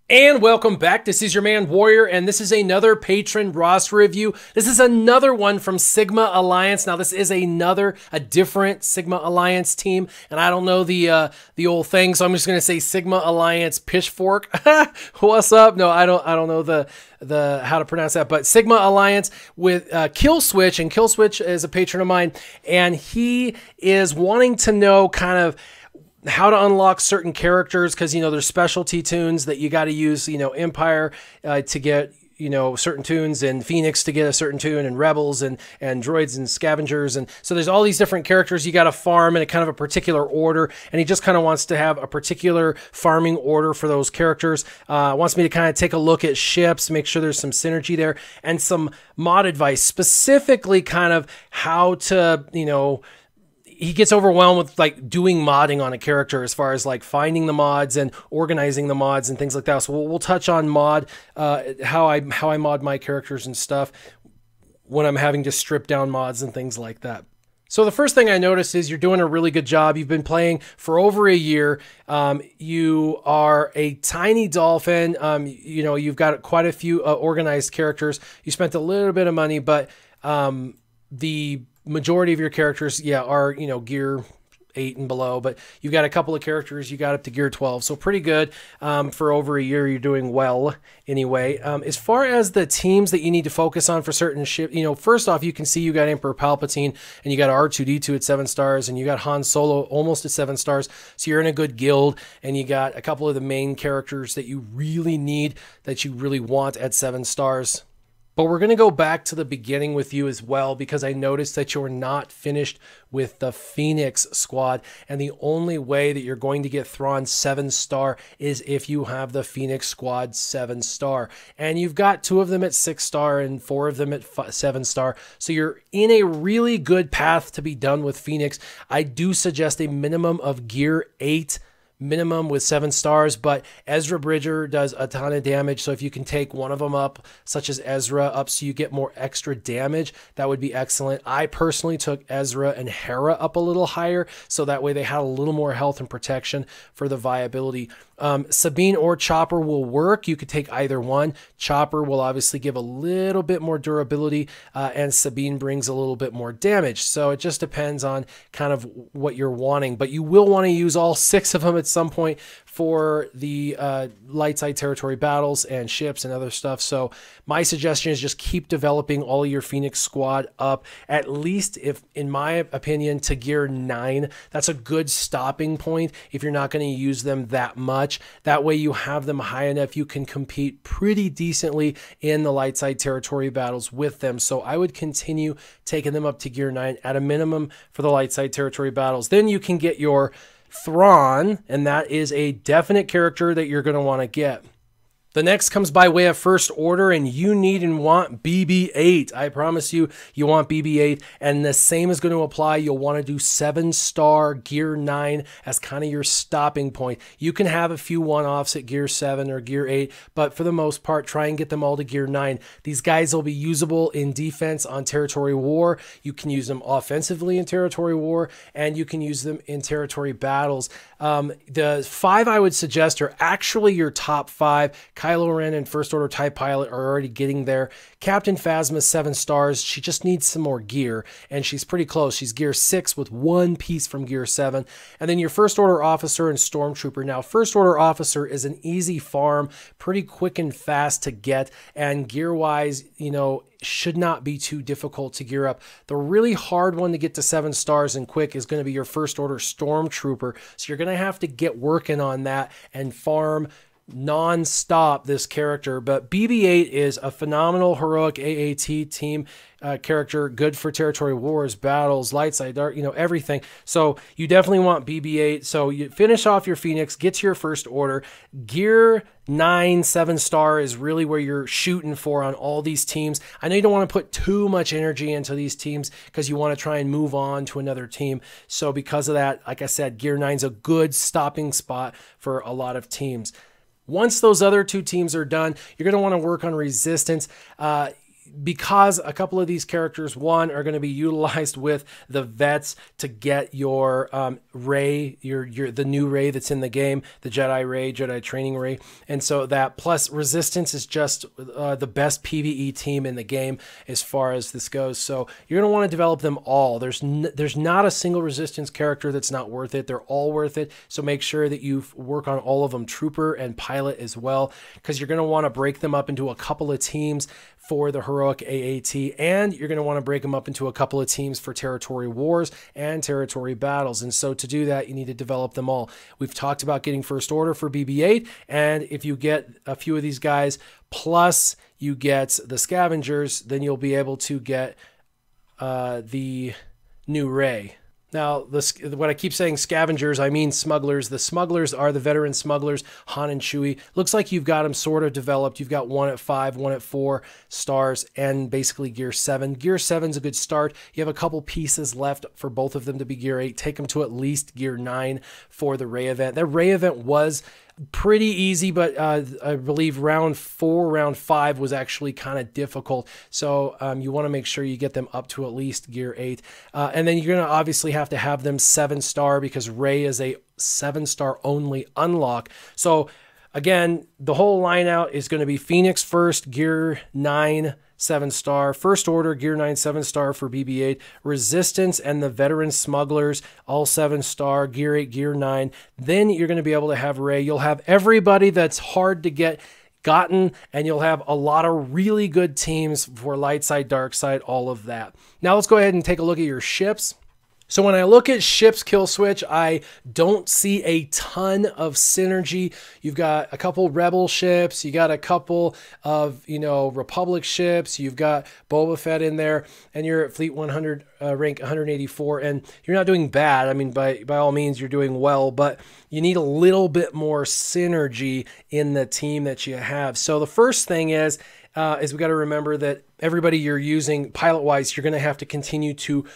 And welcome back. This is your man Warrior, and this is another patron roster review. This is another one from Sigma Alliance. Now, this is a different Sigma Alliance team, and I don't know the old thing, so I'm just gonna say Sigma Alliance Pitchfork. What's up? No, I don't know the how to pronounce that, but Sigma Alliance with Killswitch, and Killswitch is a patron of mine, and he is wanting to know kind of how to unlock certain characters, because there's specialty tunes that you got to use, Empire to get certain tunes, and Phoenix to get a certain tune, and Rebels and droids and scavengers, and so there's all these different characters you got to farm in a kind of a particular order, and he just kind of wants to have a particular farming order for those characters. Wants me to kind of take a look at ships, make sure there's some synergy there, and some mod advice, specifically kind of how to he gets overwhelmed with like doing modding on a character, as far as like finding the mods and organizing the mods and things like that. So we'll touch on mod, how I mod my characters and stuff when I'm having to strip down mods and things like that. So the first thing I noticed is you're doing a really good job. You've been playing for over a year. You are a tiny dolphin. You've got quite a few organized characters. You spent a little bit of money, but the majority of your characters, are, gear 8 and below, but you've got a couple of characters you got up to gear 12. So pretty good. For over a year, you're doing well anyway. As far as the teams that you need to focus on for certain ship, first off, you can see you got Emperor Palpatine, and you got R2-D2 at 7 stars, and you got Han Solo almost at 7 stars. So you're in a good guild, and you got a couple of the main characters that you really need, that you really want at 7 stars. But we're going to go back to the beginning with you as well, because I noticed that you're not finished with the Phoenix squad. And the only way that you're going to get Thrawn 7-star is if you have the Phoenix squad 7-star. And you've got 2 of them at 6-star and 4 of them at 7-star. So you're in a really good path to be done with Phoenix. I do suggest a minimum of gear 8 minimum with 7 stars, but Ezra Bridger does a ton of damage, so if you can take one of them up, such as Ezra, up so you get more extra damage, that would be excellent. I personally took Ezra and Hera up a little higher, so that way they had a little more health and protection for the viability. Sabine or Chopper will work. You could take either one. Chopper will obviously give a little bit more durability, and Sabine brings a little bit more damage, so it just depends on kind of what you're wanting, but you will want to use all 6 of them at some point for the light side territory battles and ships and other stuff. So my suggestion is just keep developing all your Phoenix squad up, at least, if in my opinion, to gear 9. That's a good stopping point if you're not going to use them that much. That way you have them high enough you can compete pretty decently in the light side territory battles with them. So I would continue taking them up to gear 9 at a minimum for the light side territory battles. Then you can get your Thrawn, and that is a definite character that you're going to want to get. The next comes by way of first order, and you need and want BB-8. I promise you, you want BB-8, and the same is going to apply. You'll want to do 7-star gear 9 as kind of your stopping point. You can have a few one-offs at gear 7 or gear 8, but for the most part, try and get them all to gear 9. These guys will be usable in defense on territory war. You can use them offensively in territory war, and you can use them in territory battles. The 5 I would suggest are actually your top 5. Kylo Ren and First Order TIE Pilot are already getting there. Captain Phasma, 7 stars. She just needs some more gear, and she's pretty close. She's gear 6 with 1 piece from gear 7. And then your First Order Officer and Stormtrooper. Now, First Order Officer is an easy farm, pretty quick and fast to get, and gear-wise, should not be too difficult to gear up. The really hard one to get to 7 stars and quick is going to be your First Order Stormtrooper. So you're going to have to get working on that and farm non-stop this character. But BB-8 is a phenomenal heroic AAT team character, good for territory wars, battles, light side, dark, everything. So you definitely want BB-8. So you finish off your Phoenix, get to your first order. Gear 9, 7-star is really where you're shooting for on all these teams. I know you don't want to put too much energy into these teams because you want to try and move on to another team. So because of that, like I said, gear 9 is a good stopping spot for a lot of teams. Once those other 2 teams are done, you're going to want to work on resistance. because a couple of these characters, one, are going to be utilized with the vets to get your Ray, the new Ray that's in the game, the Jedi Ray, Jedi Training Ray, and so that plus Resistance is just the best PvE team in the game as far as this goes. So you're going to want to develop them all. There's not a single Resistance character that's not worth it. They're all worth it. So make sure that you work on all of them, Trooper and Pilot as well, because you're going to want to break them up into a couple of teams for the Heroic AAT, and you're going to want to break them up into a couple of teams for Territory Wars and Territory Battles. And so to do that, you need to develop them all. We've talked about getting First Order for BB-8, and if you get a few of these guys, plus you get the Scavengers, then you'll be able to get the new Ray. Now, what I keep saying Scavengers, I mean Smugglers. The Smugglers are the veteran Smugglers, Han and Chewie. Looks like you've got them sort of developed. You've got one at 5, one at 4 stars, and basically Gear 7. Gear 7's a good start. You have a couple pieces left for both of them to be Gear 8. Take them to at least Gear 9 for the Ray event. That Ray event was pretty easy, but I believe round 4, round 5 was actually kind of difficult. So you want to make sure you get them up to at least Gear 8. And then you're going to obviously have to have them 7-star because Ray is a 7-star only unlock. So again, the whole line out is going to be Phoenix first, Gear 9, 7-star, First Order, Gear 9, 7-star for BB-8, Resistance and the Veteran Smugglers, all 7-star, Gear 8, Gear 9. Then you're going to be able to have Ray. You'll have everybody that's hard to gotten, and you'll have a lot of really good teams for light side, dark side, all of that. Now let's go ahead and take a look at your ships. So when I look at ships Killswitch, I don't see a ton of synergy. You've got a couple Rebel ships, you got a couple of, Republic ships, you've got Boba Fett in there, and you're at Fleet 100, rank 184, and you're not doing bad. I mean, by all means, you're doing well, but you need a little bit more synergy in the team that you have. So the first thing is we got to remember that everybody you're using pilot-wise, you're going to have to continue to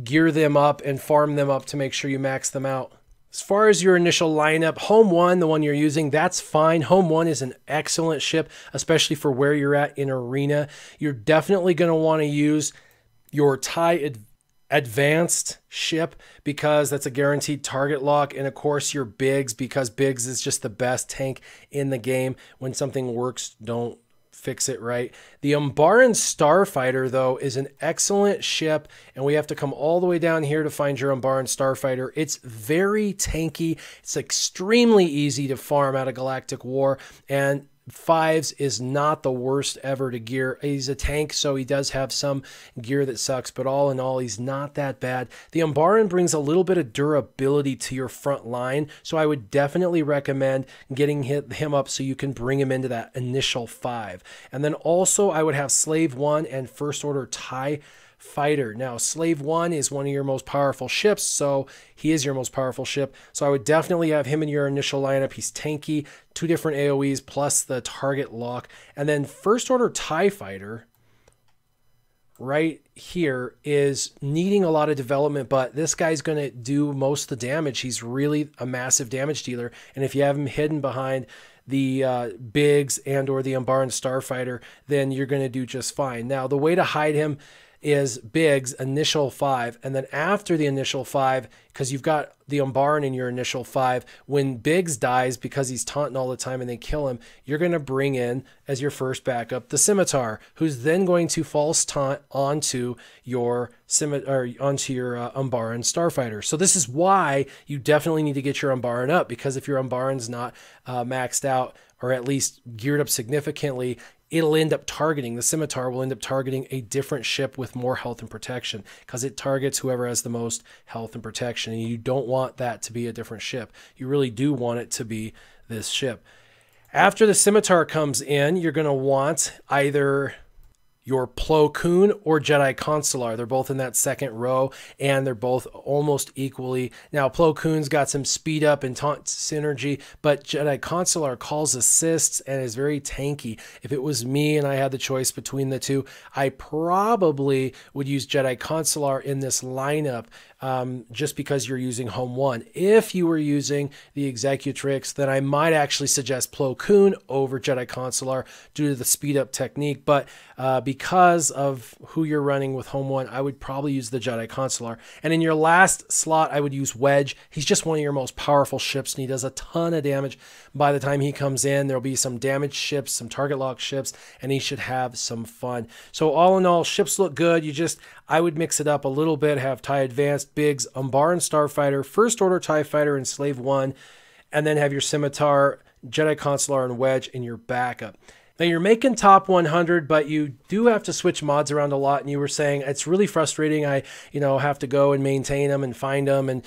gear them up and farm them up to make sure you max them out. As far as your initial lineup, Home 1, the one you're using, that's fine. Home 1 is an excellent ship, especially for where you're at in Arena. You're definitely going to want to use your TIE Advanced ship because that's a guaranteed target lock, and of course your Biggs, because Biggs is just the best tank in the game. When something works, don't fix it right. The Umbaran Starfighter, though, is an excellent ship, and we have to come all the way down here to find your Umbaran Starfighter. It's very tanky. It's extremely easy to farm out of Galactic War, and 5s is not the worst ever to gear. He's a tank, so he does have some gear that sucks, but all in all, he's not that bad. The Umbaran brings a little bit of durability to your front line, so I would definitely recommend getting him up so you can bring him into that initial 5. And then also, I would have Slave 1 and First Order TIE Fighter. Now, Slave 1 is one of your most powerful ships, so he is your most powerful ship. So I would definitely have him in your initial lineup. He's tanky, 2 different AoEs plus the target lock. And then First Order TIE Fighter right here is needing a lot of development, but this guy's going to do most of the damage. He's really a massive damage dealer, and if you have him hidden behind the Biggs and or the Umbaran Starfighter, then you're going to do just fine. Now, the way to hide him is Biggs initial 5, and then after the initial 5, because you've got the Umbaran in your initial 5, when Biggs dies because he's taunting all the time and they kill him, you're going to bring in as your first backup the Scimitar, who's then going to false taunt onto your Umbaran Starfighter. So this is why you definitely need to get your Umbaran up, because if your Umbaran's not maxed out or at least geared up significantly, it'll end up targeting, the Scimitar will end up targeting a different ship with more health and protection, because it targets whoever has the most health and protection, and you don't want that to be a different ship. You really do want it to be this ship. After the Scimitar comes in, you're going to want either your Plo Koon or Jedi Consular. They're both in that second row, and they're both almost equally. Now, Plo Koon's got some speed up and taunt synergy, but Jedi Consular calls assists and is very tanky. If it was me and I had the choice between the two, I probably would use Jedi Consular in this lineup just because you're using Home 1. If you were using the Executrix, then I might actually suggest Plo Koon over Jedi Consular due to the speed up technique. But because of who you're running with Home 1, I would probably use the Jedi Consular. And in your last slot, I would use Wedge. He's just one of your most powerful ships, and he does a ton of damage. By the time he comes in, there'll be some damaged ships, some target lock ships, and he should have some fun. So all in all, ships look good. I would mix it up a little bit, have TIE Advanced, Biggs, Umbaran Starfighter, First Order TIE Fighter, and Slave 1, and then have your Scimitar, Jedi Consular, and Wedge in your backup. Now you're making top 100, but you do have to switch mods around a lot. And you were saying it's really frustrating. I, have to go and maintain them and find them, and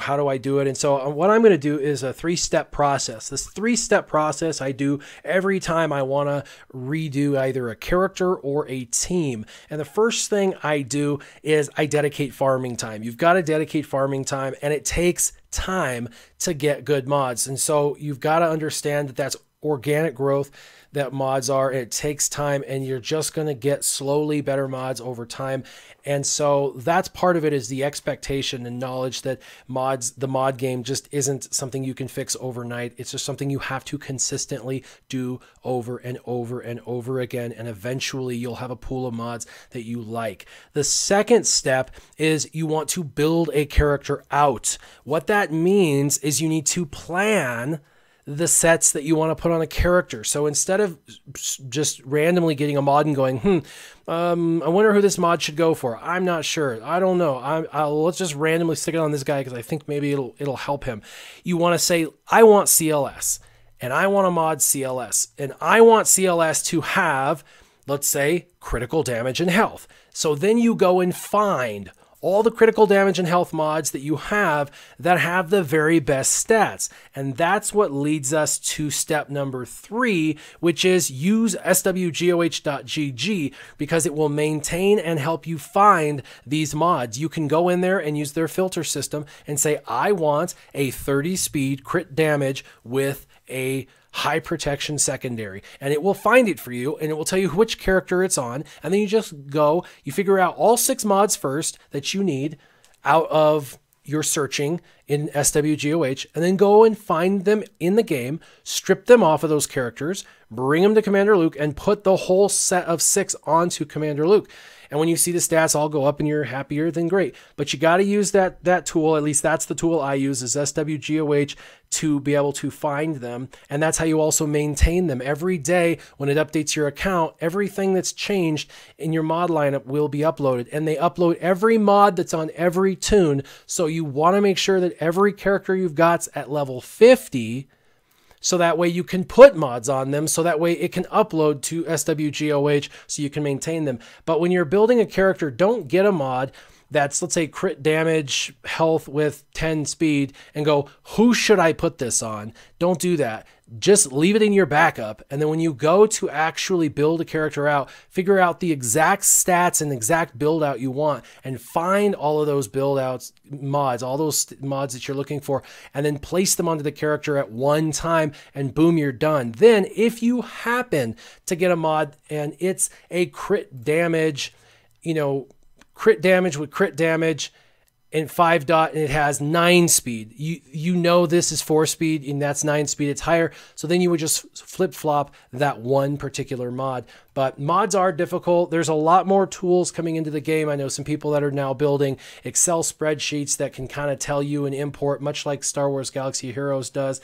how do I do it? And so what I'm going to do is a 3-step process. This 3-step process I do every time I want to redo either a character or a team. And the first thing I do is I dedicate farming time. You've got to dedicate farming time, and it takes time to get good mods. And so you've got to understand that that's organic growth that mods are. It takes time, and you're just going to get slowly better mods over time. And so that's part of it, is the expectation and knowledge that the mod game just isn't something you can fix overnight. It's just something you have to consistently do over and over and over again. And eventually you'll have a pool of mods that you like. The second step is you want to build a character out. What that means is you need to plan the sets that you want to put on a character. So instead of just randomly getting a mod and going, I wonder who this mod should go for. I'm not sure. I don't know. Let's just randomly stick it on this guy because I think maybe it'll help him. You want to say, I want CLS, and I want to mod CLS, and I want CLS to have, let's say, critical damage and health. So then you go and find all the critical damage and health mods that you have that have the very best stats. And that's what leads us to step number 3, which is use swgoh.gg, because it will maintain and help you find these mods. You can go in there and use their filter system and say, I want a 30 speed crit damage with a high protection secondary, and it will find it for you, and it will tell you which character it's on. And then you just go, you figure out all 6 mods first that you need out of your searching in swgoh, and then go and find them in the game, strip them off of those characters, bring them to Commander Luke, and put the whole set of 6 onto Commander Luke. And when you see the stats all go up and you're happier, then great. But you got to use that tool. At least that's the tool I use, is swgoh, to be able to find them. And that's how you also maintain them. Every day when it updates your account, everything that's changed in your mod lineup will be uploaded. And they upload every mod that's on every tune. So you want to make sure that every character you've got's at level 50, so that way you can put mods on them, so that way it can upload to swgoh so you can maintain them. But when you're building a character, don't get a mod that's, let's say, crit damage health with 10 speed and go, who should I put this on? Don't do that. Just leave it in your backup. And then when you go to actually build a character out, figure out the exact stats and exact build out you want, and find all of those build outs mods, all those mods that you're looking for, and then place them onto the character at one time, and boom, you're done. Then if you happen to get a mod and it's a crit damage, crit damage with crit damage and 5 dot, and it has 9 speed. You know this is 4 speed and that's 9 speed. It's higher. So then you would just flip flop that one particular mod. But mods are difficult. There's a lot more tools coming into the game. I know some people that are now building Excel spreadsheets that can kind of tell you and import, much like Star Wars Galaxy Heroes does.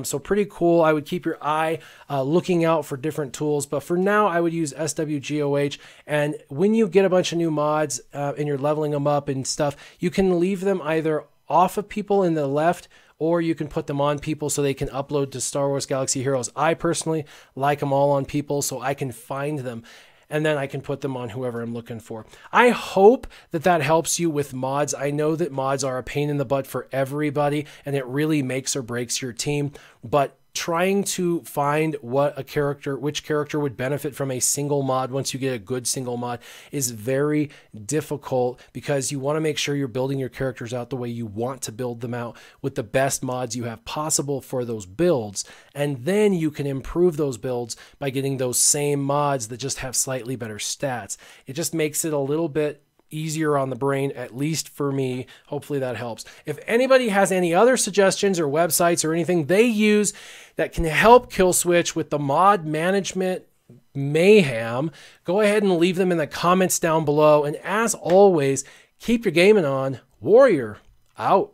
So pretty cool. I would keep your eye looking out for different tools. But for now, I would use swgoh. And when you get a bunch of new mods and you're leveling them up and stuff, you can leave them either off of people in the left, or you can put them on people so they can upload to Star Wars Galaxy Heroes. I personally like them all on people so I can find them, and then I can put them on whoever I'm looking for. I hope that helps you with mods. I know that mods are a pain in the butt for everybody, and it really makes or breaks your team, but trying to find which character would benefit from a single mod once you get a good single mod is very difficult, because you want to make sure you're building your characters out the way you want to build them out with the best mods you have possible for those builds. And then you can improve those builds by getting those same mods that just have slightly better stats. It just makes it a little bit easier on the brain, at least for me. Hopefully that helps. If anybody has any other suggestions or websites or anything they use that can help Killswitch with the mod management mayhem, go ahead and leave them in the comments down below. And as always, keep your gaming on. Warrior out.